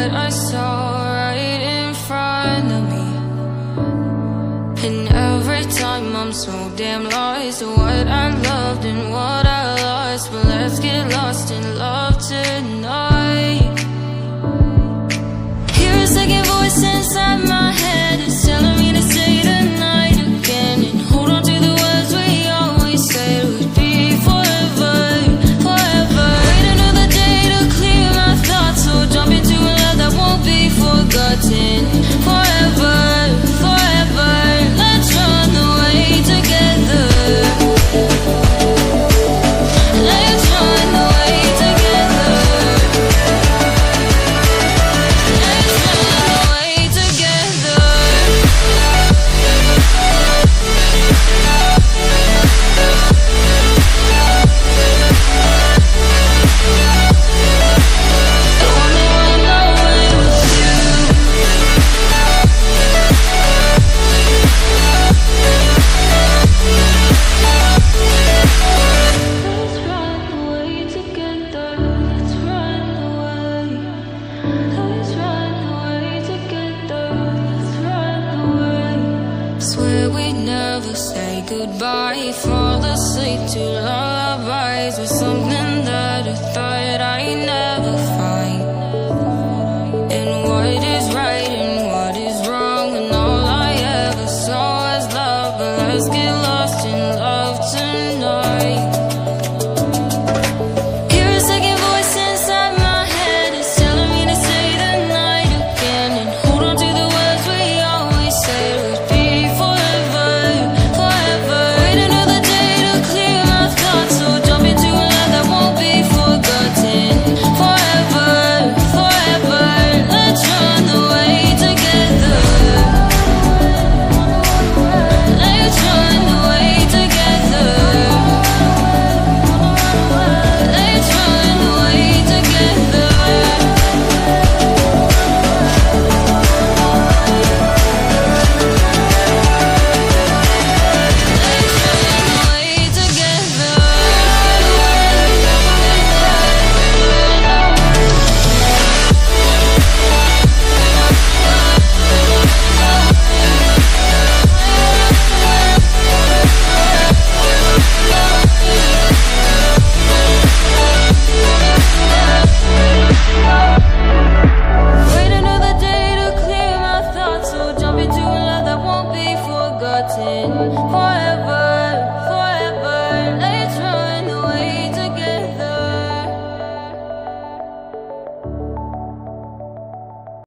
what I saw right in front of me. And every time I'm so damn lost to what I loved and what I lost. But let's get lost in love tonight. Hear a second voice inside my head, it's telling me to stay tonight again, and hold on to the words we always said would be forever, forever. Wait another day to clear my thoughts, so jump into a love that won't be forgotten. Forever, forever, let's run away together. Let's run away together. Let's run away together. I wanna run away with you. Let's run away together. Let's run away. Let's run away together. Let's run away. Swear we'd never say goodbye. Fall asleep to lullabies with something that I thought I never